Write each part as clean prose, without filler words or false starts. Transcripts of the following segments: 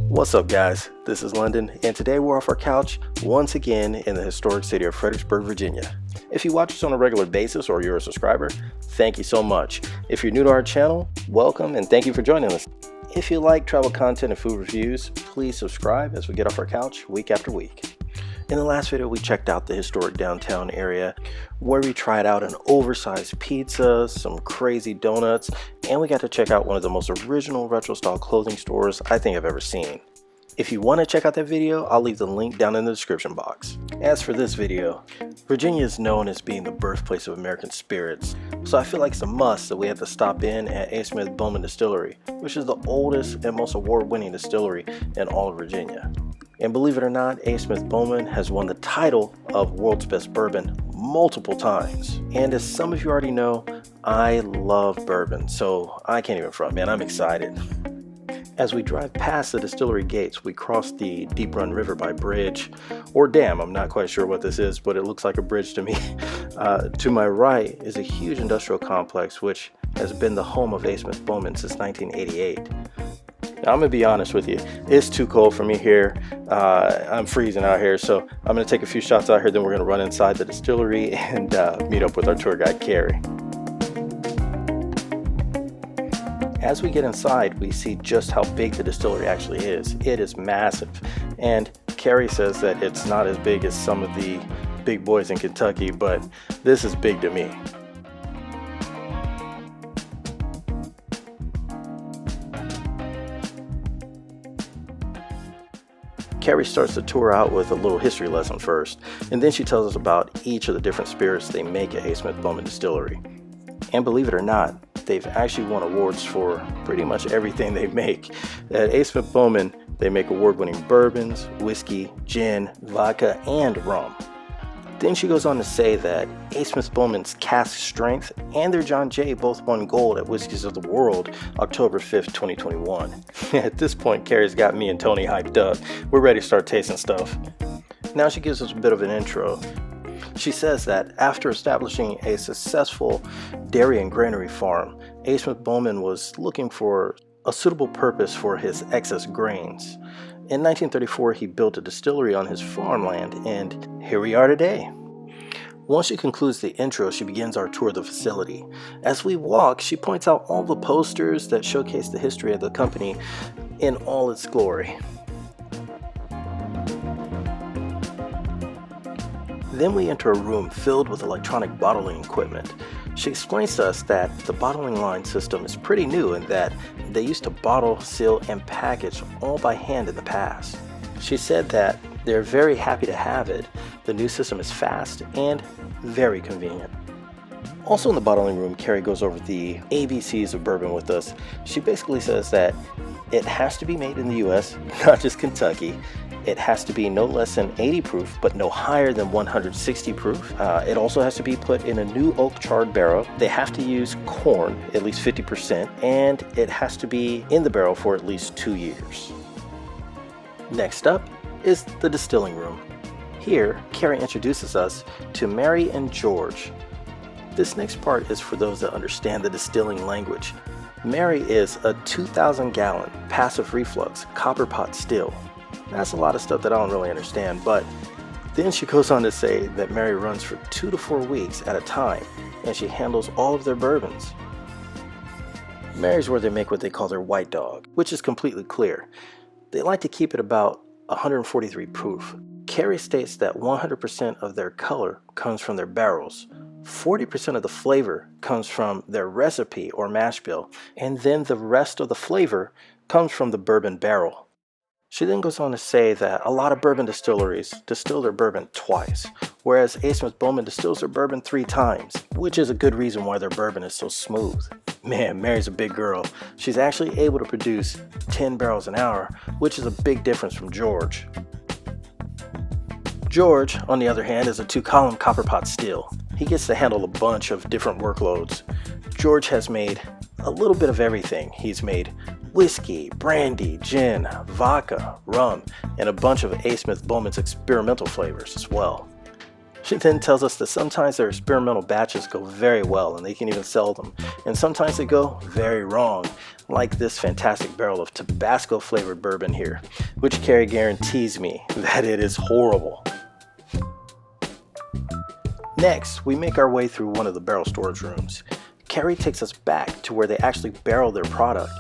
What's up guys, this is London and today we're off our couch once again in the historic city of Fredericksburg, Virginia. If you watch us on a regular basis or you're a subscriber, thank you so much. If you're new to our channel, welcome and thank you for joining us. If you like travel content and food reviews, please subscribe as we get off our couch week after week. In the last video we checked out the historic downtown area where we tried out an oversized pizza, some crazy donuts, and we got to check out one of the most original retro style clothing stores I think I've ever seen. If you want to check out that video, I'll leave the link down in the description box. As for this video, Virginia is known as being the birthplace of American spirits, so I feel like it's a must that we have to stop in at A. Smith Bowman Distillery, which is the oldest and most award-winning distillery in all of Virginia. And believe it or not, A. Smith Bowman has won the title of World's Best Bourbon multiple times. And as some of you already know, I love bourbon, so I can't even front, man, I'm excited. As we drive past the distillery gates, we cross the Deep Run River by bridge, or dam, I'm not quite sure what this is, but it looks like a bridge to me. To my right is a huge industrial complex which has been the home of A. Smith Bowman since 1988. Now, I'm gonna be honest with you, it's too cold for me here. I'm freezing out here, so I'm gonna take a few shots out here, then we're gonna run inside the distillery and meet up with our tour guide, Carrie. As we get inside, we see just how big the distillery actually is. It is massive, and Carrie says that it's not as big as some of the big boys in Kentucky, but this is big to me. Carrie starts the tour out with a little history lesson first, and then she tells us about each of the different spirits they make at A. Smith Bowman Distillery. And believe it or not, they've actually won awards for pretty much everything they make. At A. Smith Bowman, they make award-winning bourbons, whiskey, gin, vodka, and rum. Then she goes on to say that A. Smith Bowman's cask strength and their John Jay both won gold at Whiskeys of the World October 5th, 2021. At this point, Carrie's got me and Tony hyped up. We're ready to start tasting stuff. Now she gives us a bit of an intro. She says that after establishing a successful dairy and granary farm, A. Smith Bowman was looking for a suitable purpose for his excess grains. In 1934, he built a distillery on his farmland, and here we are today. Once she concludes the intro, she begins our tour of the facility. As we walk, she points out all the posters that showcase the history of the company in all its glory. Then we enter a room filled with electronic bottling equipment. She explains to us that the bottling line system is pretty new and that they used to bottle, seal, and package all by hand in the past. She said that they're very happy to have it. The new system is fast and very convenient. Also in the bottling room, Carrie goes over the ABCs of bourbon with us. She basically says that it has to be made in the US, not just Kentucky. It has to be no less than 80 proof, but no higher than 160 proof. It also has to be put in a new oak charred barrel. They have to use corn, at least 50%, and it has to be in the barrel for at least 2 years. Next up is the distilling room. Here, Carrie introduces us to Mary and George. This next part is for those that understand the distilling language. Mary is a 2,000 gallon passive reflux copper pot still. That's a lot of stuff that I don't really understand, but then she goes on to say that Mary runs for 2 to 4 weeks at a time, and she handles all of their bourbons. Mary's where they make what they call their white dog, which is completely clear. They like to keep it about 143 proof. Carrie states that 100% of their color comes from their barrels, 40% of the flavor comes from their recipe or mash bill, and then the rest of the flavor comes from the bourbon barrel. She then goes on to say that a lot of bourbon distilleries distill their bourbon twice, whereas A. Smith Bowman distills their bourbon 3 times, which is a good reason why their bourbon is so smooth. Man, Mary's a big girl. She's actually able to produce 10 barrels an hour, which is a big difference from George. George, on the other hand, is a 2-column copper pot still. He gets to handle a bunch of different workloads. George has made a little bit of everything. He's made whiskey, brandy, gin, vodka, rum, and a bunch of A. Smith Bowman's experimental flavors as well. She then tells us that sometimes their experimental batches go very well and they can even sell them, and sometimes they go very wrong, like this fantastic barrel of Tabasco flavored bourbon here, which Carrie guarantees me that it is horrible. Next, we make our way through one of the barrel storage rooms. Carrie takes us back to where they actually barrel their product.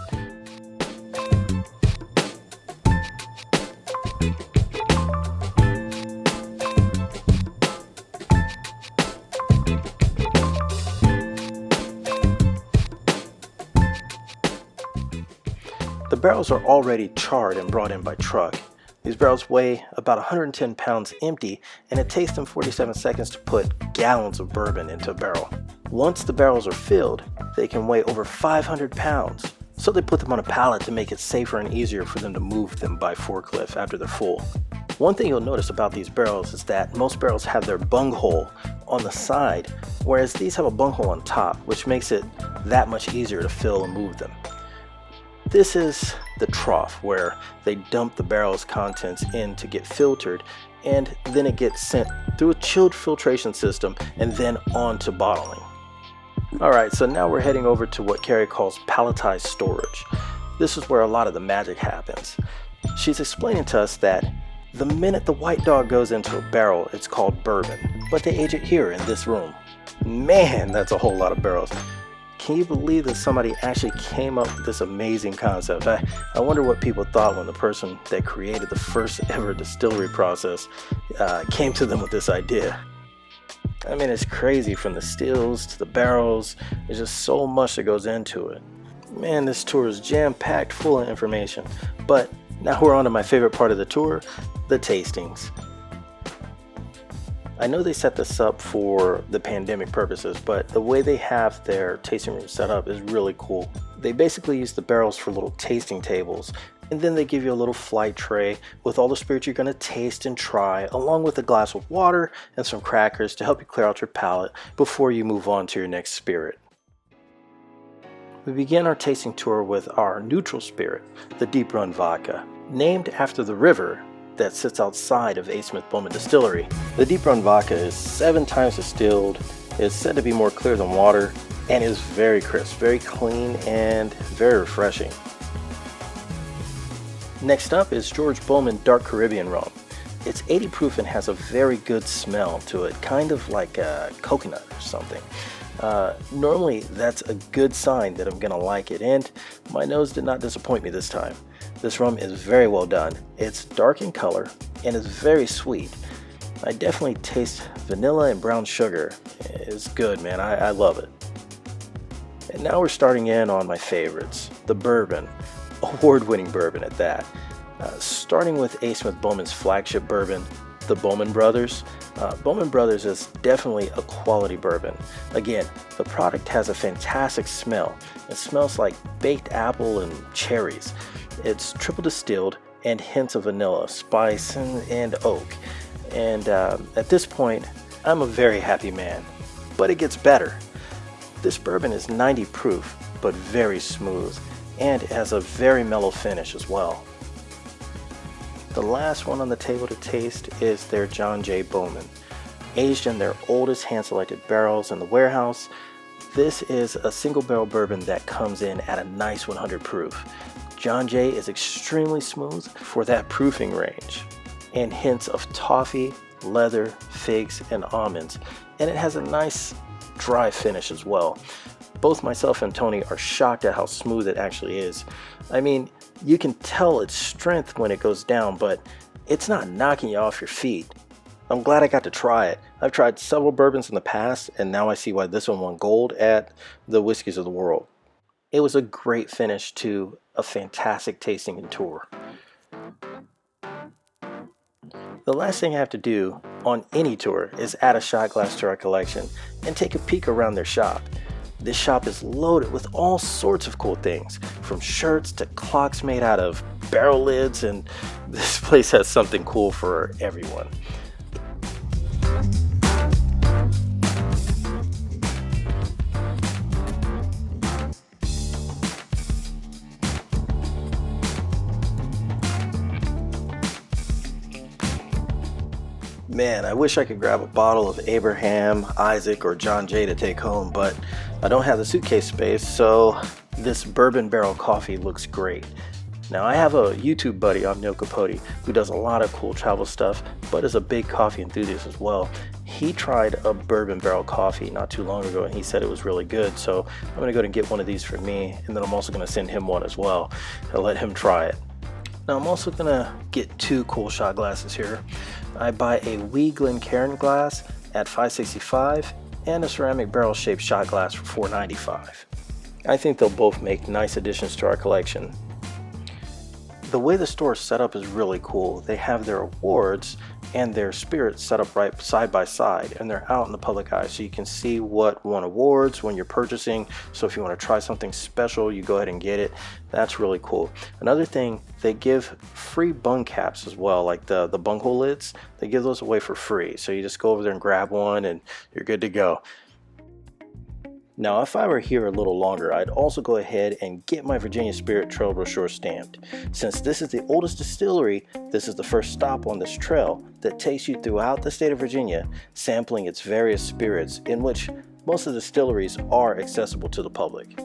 The barrels are already charred and brought in by truck. These barrels weigh about 110 pounds empty, and it takes them 47 seconds to put gallons of bourbon into a barrel. Once the barrels are filled, they can weigh over 500 pounds, so they put them on a pallet to make it safer and easier for them to move them by forklift after they're full. One thing you'll notice about these barrels is that most barrels have their bung hole on the side, whereas these have a bung hole on top, which makes it that much easier to fill and move them. This is the trough where they dump the barrel's contents in to get filtered, and then it gets sent through a chilled filtration system and then on to bottling. Alright, so now we're heading over to what Carrie calls palletized storage. This is where a lot of the magic happens. She's explaining to us that the minute the white dog goes into a barrel, it's called bourbon, but they age it here in this room. Man, that's a whole lot of barrels. Can you believe that somebody actually came up with this amazing concept? I wonder what people thought when the person that created the first ever distillery process came to them with this idea. I mean, it's crazy, from the stills to the barrels. There's just so much that goes into it. Man, this tour is jam-packed full of information. But now we're on to my favorite part of the tour, the tastings. I know they set this up for the pandemic purposes, but the way they have their tasting room set up is really cool. They basically use the barrels for little tasting tables, and then they give you a little flight tray with all the spirits you're going to taste and try, along with a glass of water and some crackers to help you clear out your palate before you move on to your next spirit. We begin our tasting tour with our neutral spirit, the Deep Run Vodka, named after the river that sits outside of A. Smith Bowman Distillery. The Deep Run Vodka is 7 times distilled, is said to be more clear than water, and is very crisp, very clean, and very refreshing. Next up is George Bowman Dark Caribbean Rum. It's 80 proof and has a very good smell to it, kind of like a coconut or something. Normally that's a good sign that I'm gonna like it, and my nose did not disappoint me this time. This rum is very well done. It's dark in color and is very sweet. I definitely taste vanilla and brown sugar. It's good, man. I love it. And now we're starting in on my favorites, the bourbon, award-winning bourbon at that. Starting with A. Smith Bowman's flagship bourbon, the Bowman Brothers. Bowman Brothers is definitely a quality bourbon. Again, the product has a fantastic smell. It smells like baked apple and cherries. It's triple distilled and hints of vanilla, spice, and oak. And at this point, I'm a very happy man. But it gets better. This bourbon is 90 proof, but very smooth, and it has a very mellow finish as well. The last one on the table to taste is their John J. Bowman. Aged in their oldest hand-selected barrels in the warehouse, this is a single barrel bourbon that comes in at a nice 100 proof. John J. is extremely smooth for that proofing range, and hints of toffee, leather, figs, and almonds, and it has a nice dry finish as well. Both myself and Tony are shocked at how smooth it actually is. I mean, you can tell its strength when it goes down, but it's not knocking you off your feet. I'm glad I got to try it. I've tried several bourbons in the past, and now I see why this one won gold at the Whiskeys of the World. It was a great finish to a fantastic tasting and tour. The last thing I have to do on any tour is add a shot glass to our collection and take a peek around their shop. This shop is loaded with all sorts of cool things, from shirts to clocks made out of barrel lids, and this place has something cool for everyone. Man, I wish I could grab a bottle of Abraham, Isaac, or John Jay to take home, but I don't have the suitcase space, so this bourbon barrel coffee looks great. Now, I have a YouTube buddy, Omniel Capote, who does a lot of cool travel stuff, but is a big coffee enthusiast as well. He tried a bourbon barrel coffee not too long ago, and he said it was really good, so I'm going to go ahead and get one of these for me, and then I'm also going to send him one as well and let him try it. Now, I'm also going to get 2 cool shot glasses here. I buy a Wee Glencairn glass at $5.65 and a ceramic barrel shaped shot glass for $4.95. I think they'll both make nice additions to our collection. The way the store is set up is really cool. They have their awards and their spirits set up right side by side, and they're out in the public eye, so you can see what won awards when you're purchasing. So if you want to try something special, you go ahead and get it. That's really cool. Another thing, they give free bung caps as well, like the bunghole lids. They give those away for free, so you just go over there and grab one and you're good to go. Now, if I were here a little longer, I'd also go ahead and get my Virginia Spirit Trail brochure stamped. Since this is the oldest distillery, this is the first stop on this trail that takes you throughout the state of Virginia, sampling its various spirits, in which most of the distilleries are accessible to the public.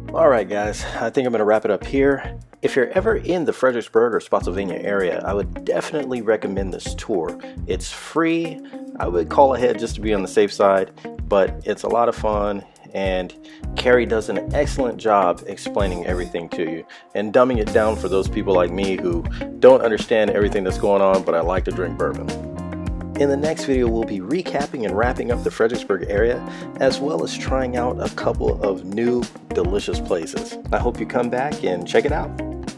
Alright guys, I think I'm going to wrap it up here. If you're ever in the Fredericksburg or Spotsylvania area, I would definitely recommend this tour. It's free. I would call ahead just to be on the safe side, but it's a lot of fun, and Carrie does an excellent job explaining everything to you and dumbing it down for those people like me who don't understand everything that's going on, but I like to drink bourbon. In the next video, we'll be recapping and wrapping up the Fredericksburg area, as well as trying out a couple of new delicious places. I hope you come back and check it out.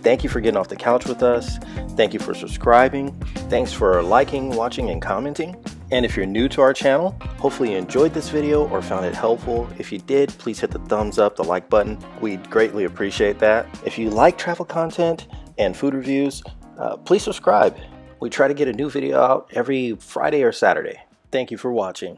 Thank you for getting off the couch with us. Thank you for subscribing. Thanks for liking, watching, and commenting. And if you're new to our channel, hopefully you enjoyed this video or found it helpful. If you did, please hit the thumbs up, the like button. We'd greatly appreciate that. If you like travel content and food reviews, please subscribe. We try to get a new video out every Friday or Saturday. Thank you for watching.